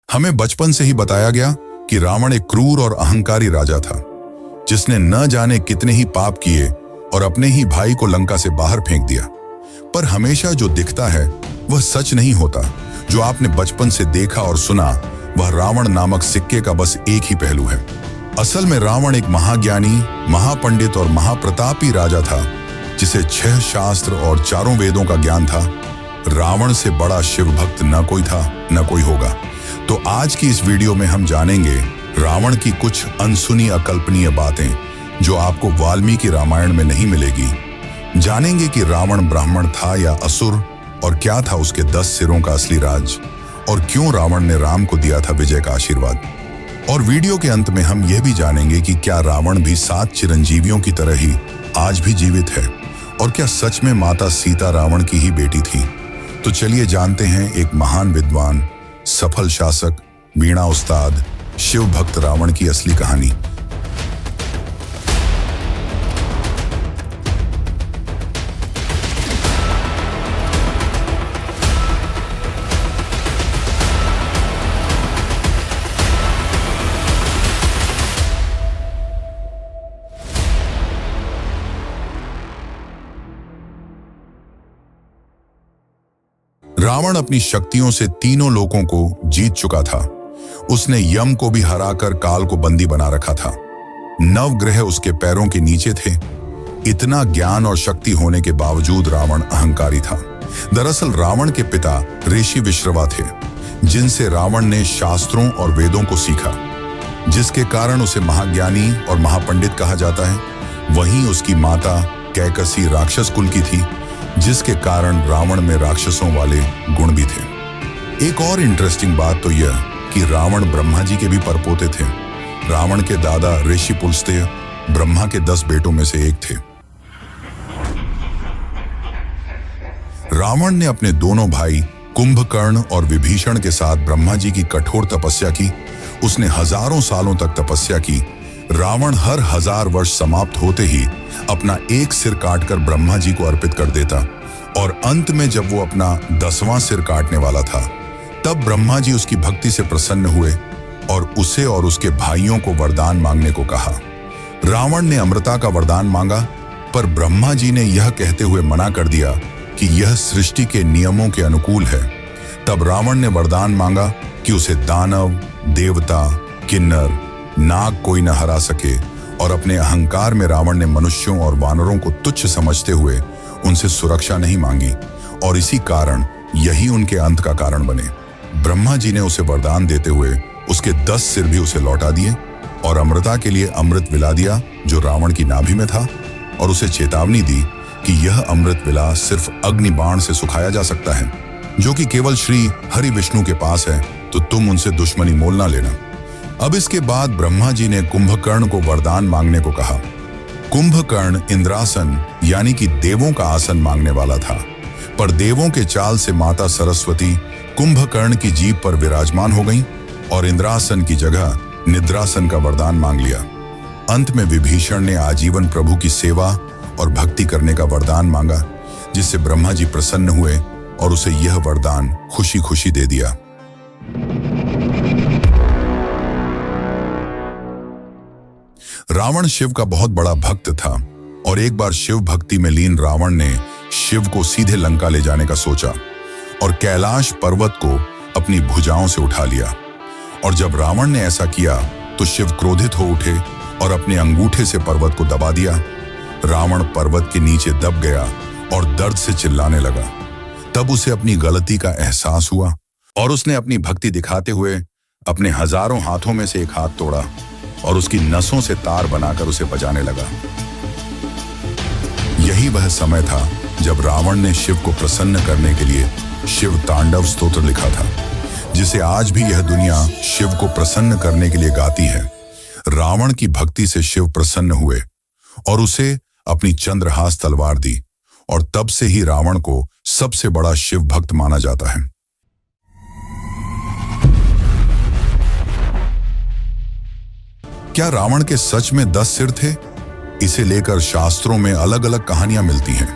हमें बचपन से ही बताया गया कि रावण एक क्रूर और अहंकारी राजा था, जिसने न जाने कितने ही पाप किए और अपने ही भाई को लंका से बाहर फेंक दिया। पर हमेशा जो दिखता है वह सच नहीं होता। जो आपने बचपन से देखा और सुना वह रावण नामक सिक्के का बस एक ही पहलू है। असल में रावण एक महाज्ञानी, महापंडित और महाप्रतापी राजा था, जिसे 6 शास्त्र और 4 वेदों का ज्ञान था। रावण से बड़ा शिव भक्त न कोई था, न कोई होगा। तो आज की इस वीडियो में हम जानेंगे रावण की कुछ अनसुनी अकल्पनीय बातें जो आपको वाल्मीकि रामायण में नहीं मिलेगी। जानेंगे कि रावण ब्राह्मण था या असुर, और क्या था उसके 10 सिरों का असली राज, और क्यों रावण ने राम को दिया था विजय का आशीर्वाद। और वीडियो के अंत में हम यह भी जानेंगे कि क्या रावण भी 7 चिरंजीवियों की तरह ही आज भी जीवित है, और क्या सच में माता सीता रावण की ही बेटी थी। तो चलिए जानते हैं एक महान विद्वान, सफल शासक, वीणा उस्ताद, शिव भक्त रावण की असली कहानी। रावण अपनी शक्तियों से तीनों लोकों को जीत चुका था। उसने यम को भी हराकर काल को बंदी बना रखा था। 9 ग्रह उसके पैरों के नीचे थे। इतना ज्ञान और शक्ति होने के बावजूद रावण अहंकारी था। दरअसल रावण के पिता ऋषि विश्रवा थे, जिनसे रावण ने शास्त्रों और वेदों को सीखा, जिसके कारण उसे महाज्ञानी और महापंडित कहा जाता है। वहीं उसकी माता कैकसी राक्षस कुल की थी, जिसके कारण रावण में राक्षसों वाले गुण भी थे। एक और इंटरेस्टिंग बात तो यह कि रावण ब्रह्मा जी के भी परपोते थे। रावण के दादा ऋषि पुलस्त्य ब्रह्मा के 10 बेटों में से एक थे। रावण ने अपने दोनों भाई कुंभकर्ण और विभीषण के साथ ब्रह्मा जी की कठोर तपस्या की। उसने हजारों सालों तक तपस्या की। रावण हर 1000 वर्ष समाप्त होते ही अपना एक सिर काटकर ब्रह्मा जी को अर्पित कर देता, और अंत में जब वो अपना 10वां सिर काटने वाला था, तब ब्रह्मा जी उसकी भक्ति से प्रसन्न हुए और उसे और उसके भाइयों को वरदान मांगने को कहा। रावण ने अमृता का वरदान मांगा, पर ब्रह्मा जी ने यह कहते हुए मना कर दिया कि यह सृष्टि के नियमों के अनुकूल है। तब रावण ने वरदान मांगा कि उसे दानव, देवता, किन्नर, नाग कोई न हरा सके, और अपने अहंकार में रावण ने मनुष्यों और वानरों को तुच्छ समझते हुए उनसे सुरक्षा नहीं मांगी, और इसी कारण यही उनके अंत का कारण बने। ब्रह्मा जी ने उसे वरदान देते हुए उसके 10 सिर भी उसे लौटा दिए, और अमृता के लिए अमृत विला दिया जो रावण की नाभि में था, और उसे चेतावनी दी कि यह अमृत विला सिर्फ अग्नि बाण से सुखाया जा सकता है, जो कि केवल श्री हरि विष्णु के पास है, तो तुम उनसे दुश्मनी मोल ना लेना। अब इसके बाद ब्रह्मा जी ने कुंभकर्ण को वरदान मांगने को कहा। कुंभकर्ण इंद्रासन यानी कि देवों का आसन मांगने वाला था, पर देवों के चाल से माता सरस्वती कुंभकर्ण की जीभ पर विराजमान हो गईं और इंद्रासन की जगह निद्रासन का वरदान मांग लिया। अंत में विभीषण ने आजीवन प्रभु की सेवा और भक्ति करने का वरदान मांगा, जिससे ब्रह्मा जी प्रसन्न हुए और उसे यह वरदान खुशी खुशी दे दिया। रावण शिव का बहुत बड़ा भक्त था, और एक बार शिव भक्ति में लीन रावण ने शिव को सीधे लंका ले जाने का सोचा और कैलाश पर्वत को अपनी भुजाओं से उठा लिया। और जब रावण ने ऐसा किया तो शिव क्रोधित हो उठे और अपने अंगूठे से पर्वत को दबा दिया। रावण पर्वत के नीचे दब गया और दर्द से चिल्लाने लगा। तब उसे अपनी गलती का एहसास हुआ, और उसने अपनी भक्ति दिखाते हुए अपने हजारों हाथों में से एक हाथ तोड़ा और उसकी नसों से तार बनाकर उसे बजाने लगा। यही वह समय था जब रावण ने शिव को प्रसन्न करने के लिए शिव तांडव स्तोत्र लिखा था, जिसे आज भी यह दुनिया शिव को प्रसन्न करने के लिए गाती है। रावण की भक्ति से शिव प्रसन्न हुए और उसे अपनी चंद्रहास तलवार दी, और तब से ही रावण को सबसे बड़ा शिव भक्त माना जाता है। क्या रावण के सच में 10 सिर थे? इसे लेकर शास्त्रों में अलग अलग कहानियां मिलती हैं।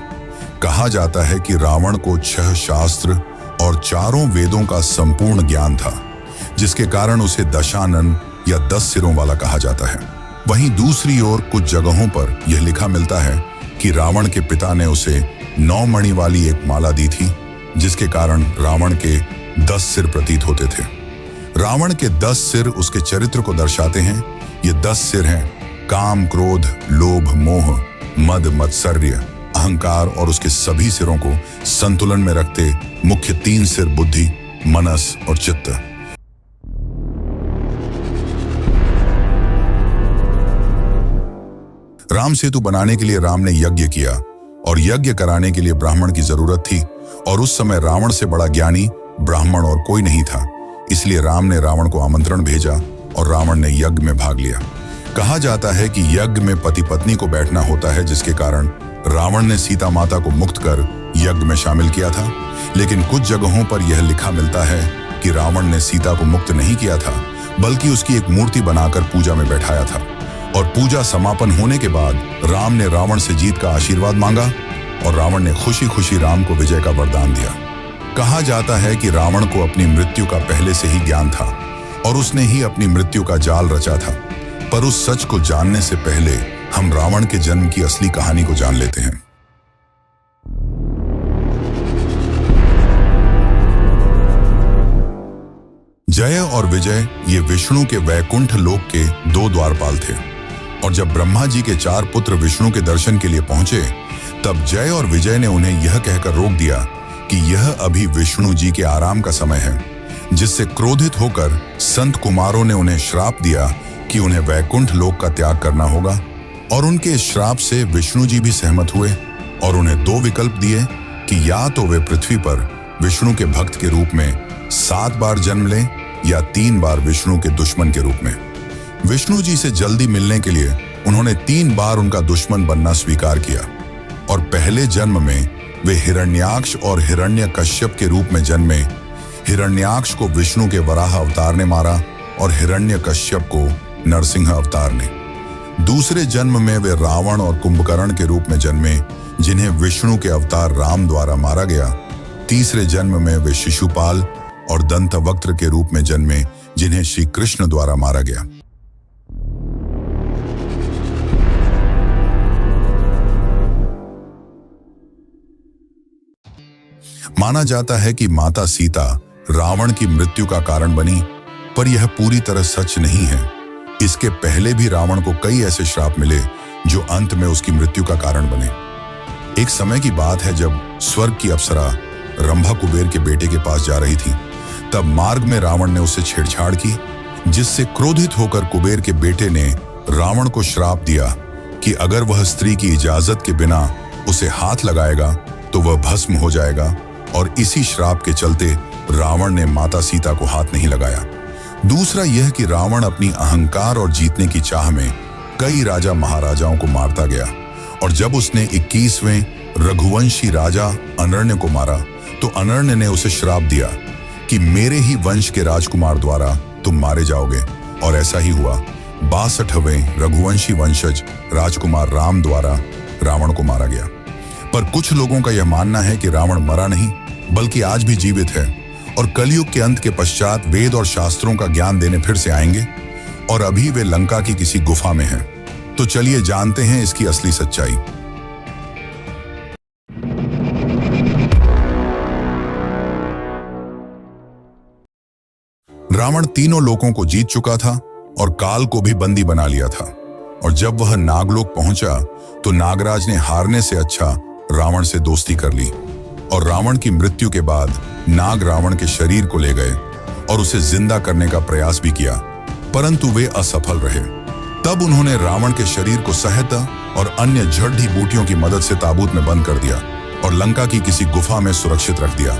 कहा जाता है कि रावण को 6 शास्त्र और 4 वेदों का संपूर्ण ज्ञान था, जिसके कारण उसे दशानन या 10 सिरों वाला कहा जाता है। वहीं दूसरी ओर कुछ जगहों पर यह लिखा मिलता है कि रावण के पिता ने उसे 9 मणि वाली एक माला दी थी, जिसके कारण रावण के 10 सिर प्रतीत होते थे। रावण के 10 सिर उसके चरित्र को दर्शाते हैं। ये 10 सिर हैं काम, क्रोध, लोभ, मोह, मद, मत्सर्य, अहंकार और उसके सभी सिरों को संतुलन में रखते मुख्य 3 सिर बुद्धि, मनस और चित्त। राम सेतु बनाने के लिए राम ने यज्ञ किया और यज्ञ कराने के लिए ब्राह्मण की जरूरत थी, और उस समय रावण से बड़ा ज्ञानी ब्राह्मण और कोई नहीं था। इसलिए राम ने रावण को आमंत्रण भेजा और रावण ने यज्ञ में भाग लिया। कहा जाता है कि यज्ञ में पति पत्नी को बैठना होता है, जिसके कारण रावण ने सीता माता को मुक्त कर यज्ञ में शामिल किया था। लेकिन कुछ जगहों पर यह लिखा मिलता है कि रावण ने सीता को मुक्त नहीं किया था, बल्कि उसकी एक मूर्ति बनाकर पूजा में बैठाया था। और पूजा समापन होने के बाद राम ने रावण से जीत का आशीर्वाद मांगा और रावण ने खुशी खुशी राम को विजय का वरदान दिया। कहा जाता है कि रावण को अपनी मृत्यु का पहले से ही ज्ञान था और उसने ही अपनी मृत्यु का जाल रचा था। पर उस सच को जानने से पहले हम रावण के जन्म की असली कहानी को जान लेते हैं। जय और विजय ये विष्णु के वैकुंठ लोक के 2 द्वारपाल थे, और जब ब्रह्मा जी के 4 पुत्र विष्णु के दर्शन के लिए पहुंचे, तब जय और विजय ने उन्हें यह कहकर रोक दिया कि यह अभी विष्णु जी के आराम का समय है, जिससे क्रोधित होकर संत कुमारों ने उन्हें श्राप दिया कि उन्हें वैकुंठ लोक का त्याग करना होगा। और उनके इस श्राप से विष्णु जी भी सहमत हुए और उन्हें 2 विकल्प दिए कि या तो वे पृथ्वी पर विष्णु के भक्त के रूप में 7 बार जन्म लें या 3 बार विष्णु के दुश्मन के रूप में। विष्णु जी से जल्दी मिलने के लिए उन्होंने 3 बार उनका दुश्मन बनना स्वीकार किया, और पहले जन्म में वे हिरण्याक्ष और हिरण्यकश्यप के रूप में जन्मे। हिरण्याक्ष को विष्णु के वराह अवतार ने मारा और हिरण्यकश्यप को नरसिंह अवतार ने। दूसरे जन्म में वे रावण और कुंभकर्ण के रूप में जन्मे, जिन्हें विष्णु के अवतार राम द्वारा मारा गया। तीसरे जन्म में वे शिशुपाल और दंतवक्त्र के रूप में जन्मे, जिन्हें श्री कृष्ण द्वारा मारा गया। माना जाता है कि माता सीता रावण की मृत्यु का कारण बनी, पर यह पूरी तरह सच नहीं है। इसके पहले भी रावण को कई ऐसे श्राप मिले जो अंत में उसकी मृत्यु का कारण बने। एक समय की बात है जब स्वर्ग की अप्सरा रंभा कुबेर के बेटे के पास जा रही थी, तब मार्ग में रावण ने उससे छेड़छाड़ की, जिससे क्रोधित होकर कुबेर के बेटे ने रावण को श्राप दिया कि अगर वह स्त्री की इजाजत के बिना उसे हाथ लगाएगा तो वह भस्म हो जाएगा। और इसी श्राप के चलते रावण ने माता सीता को हाथ नहीं लगाया। दूसरा यह कि रावण अपनी अहंकार और जीतने की चाह में कई राजा महाराजाओं को मारता गया, और जब उसने 21वें रघुवंशी राजा अनर्ण्य को मारा तो अनर्ण्य ने उसे श्राप दिया कि मेरे ही वंश के राजकुमार द्वारा तुम मारे जाओगे। और ऐसा ही हुआ। 62वें रघुवंशी वंशज राजकुमार राम द्वारा रावण को मारा गया। पर कुछ लोगों का यह मानना है कि रावण मरा नहीं, बल्कि आज भी जीवित है, और कलयुग के अंत के पश्चात वेद और शास्त्रों का ज्ञान देने फिर से आएंगे, और अभी वे लंका की किसी गुफा में हैं। तो चलिए जानते हैं इसकी असली सच्चाई। रावण तीनों लोकों को जीत चुका था और काल को भी बंदी बना लिया था, और जब वह नागलोक पहुंचा तो नागराज ने हारने से अच्छा रावण से दोस्ती कर ली, और रावण की मृत्यु के बाद नाग रावण के शरीर को ले गए और उसे जिंदा करने का प्रयास भी किया, परंतु वे असफल रहे। तब उन्होंने रावण के शरीर को सहत और अन्य जड़ी बूटियों की मदद से ताबूत में बंद कर दिया और लंका की किसी गुफा में सुरक्षित रख दिया,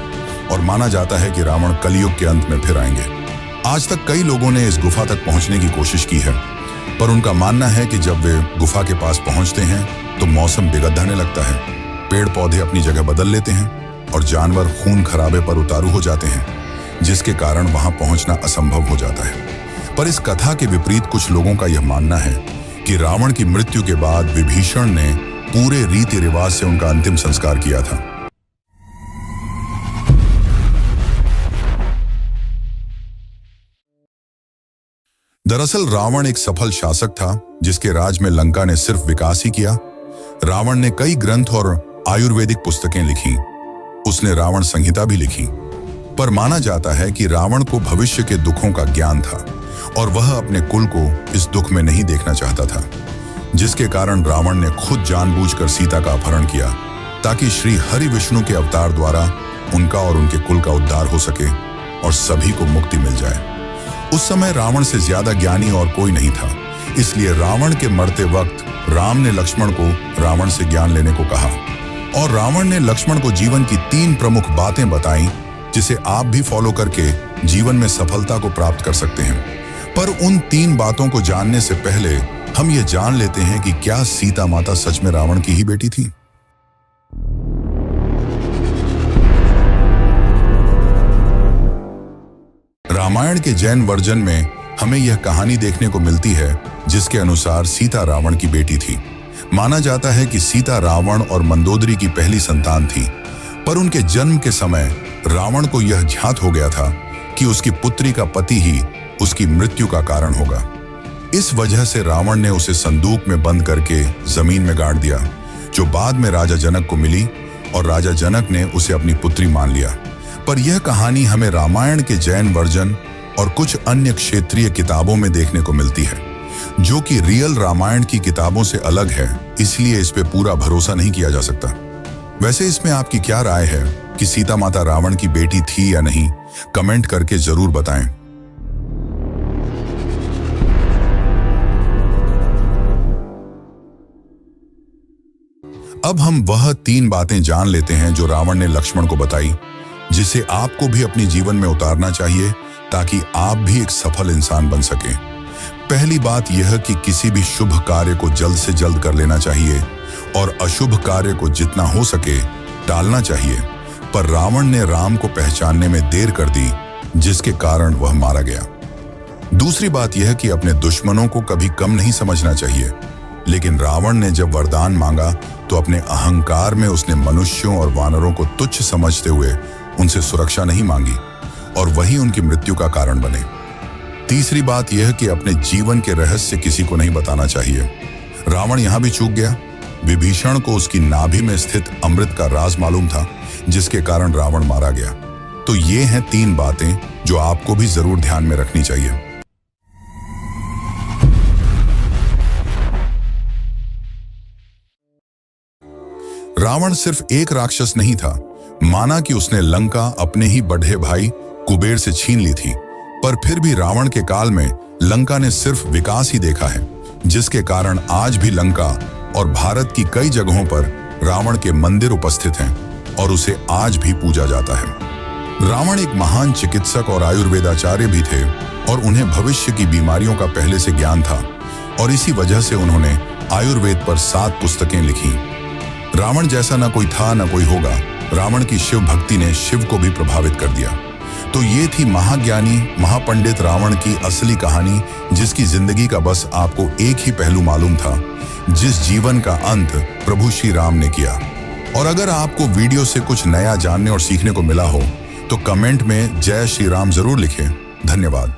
और माना जाता है कि रावण कलयुग के अंत में फिर आएंगे। आज तक कई लोगों ने इस गुफा तक पहुंचने की कोशिश की है, पर उनका मानना है कि जब वे गुफा के पास पहुंचते हैं तो मौसम बिगड़ने लगता है, पेड़ पौधे अपनी जगह बदल लेते हैं और जानवर खून खराबे पर उतारू हो जाते हैं, जिसके कारण वहां पहुंचना असंभव हो जाता है। पर इस कथा के विपरीत कुछ लोगों का यह मानना है कि रावण की मृत्यु के बाद विभीषण ने पूरे रीति रिवाज से उनका अंतिम संस्कार किया था। दरअसल रावण एक सफल शासक था जिसके राज में लंका ने सिर्फ विकास ही किया। रावण ने कई ग्रंथ और आयुर्वेदिक पुस्तकें लिखी। उसने रावण संहिता भी लिखी। पर माना जाता है कि रावण को भविष्य के दुखों का ज्ञान था और वह अपने कुल को इस दुख में नहीं देखना चाहता था, जिसके कारण रावण ने खुद जानबूझकर सीता का अपहरण किया ताकि श्री हरि विष्णु के अवतार द्वारा उनका और उनके कुल का उद्धार हो सके और सभी को मुक्ति मिल जाए। उस समय रावण से ज्यादा ज्ञानी और कोई नहीं था, इसलिए रावण के मरते वक्त राम ने लक्ष्मण को रावण से ज्ञान लेने को कहा और रावण ने लक्ष्मण को जीवन की 3 प्रमुख बातें बताई जिसे आप भी फॉलो करके जीवन में सफलता को प्राप्त कर सकते हैं। पर उन 3 बातों को जानने से पहले हम ये जान लेते हैं कि क्या सीता माता सच में रावण की ही बेटी थी। रामायण के जैन वर्जन में हमें यह कहानी देखने को मिलती है जिसके अनुसार सीता रावण की बेटी थी। माना जाता है कि सीता रावण और मंदोदरी की पहली संतान थी, पर उनके जन्म के समय रावण को यह ज्ञात हो गया था कि उसकी पुत्री का पति ही उसकी मृत्यु का कारण होगा। इस वजह से रावण ने उसे संदूक में बंद करके जमीन में गाड़ दिया, जो बाद में राजा जनक को मिली और राजा जनक ने उसे अपनी पुत्री मान लिया। पर यह कहानी हमें रामायण के जैन वर्जन और कुछ अन्य क्षेत्रीय किताबों में देखने को मिलती है, जो कि रियल रामायण की किताबों से अलग है, इसलिए इस पे पूरा भरोसा नहीं किया जा सकता। वैसे इसमें आपकी क्या राय है कि सीता माता रावण की बेटी थी या नहीं? कमेंट करके जरूर बताएं। अब हम वह 3 बातें जान लेते हैं जो रावण ने लक्ष्मण को बताई, जिसे आपको भी अपने जीवन में उतारना चाहिए ताकि आप भी एक सफल इंसान बन सकें। पहली बात यह कि किसी भी शुभ कार्य को जल्द से जल्द कर लेना चाहिए और अशुभ कार्य को जितना हो सके टालना चाहिए। पर रावण ने राम को पहचानने में देर कर दी, जिसके कारण वह मारा गया। दूसरी बात यह कि अपने दुश्मनों को कभी कम नहीं समझना चाहिए, लेकिन रावण ने जब वरदान मांगा तो अपने अहंकार में उसने मनुष्यों और वानरों को तुच्छ समझते हुए उनसे सुरक्षा नहीं मांगी और वही उनकी मृत्यु का कारण बने। तीसरी बात यह कि अपने जीवन के रहस्य किसी को नहीं बताना चाहिए। रावण यहां भी चूक गया। विभीषण को उसकी नाभि में स्थित अमृत का राज मालूम था, जिसके कारण रावण मारा गया। तो ये हैं 3 बातें जो आपको भी जरूर ध्यान में रखनी चाहिए। रावण सिर्फ एक राक्षस नहीं था। माना कि उसने लंका अपने ही बढ़े भाई कुबेर से छीन ली थी, पर फिर भी रावण के काल में लंका ने सिर्फ विकास ही देखा है, जिसके कारण आज भी लंका और भारत की कई जगहों पर रावण के मंदिर उपस्थित हैं और उसे आज भी पूजा जाता है। रावण एक महान चिकित्सक और आयुर्वेदाचार्य भी थे और उन्हें भविष्य की बीमारियों का पहले से ज्ञान था और इसी वजह से उन्होंने आयुर्वेद पर 7 पुस्तकें लिखी। रावण जैसा न कोई था न कोई होगा। रावण की शिव भक्ति ने शिव को भी प्रभावित कर दिया। तो ये थी महाज्ञानी महापंडित रावण की असली कहानी, जिसकी जिंदगी का बस आपको एक ही पहलू मालूम था, जिस जीवन का अंत प्रभु श्री राम ने किया। और अगर आपको वीडियो से कुछ नया जानने और सीखने को मिला हो तो कमेंट में जय श्री राम जरूर लिखें। धन्यवाद।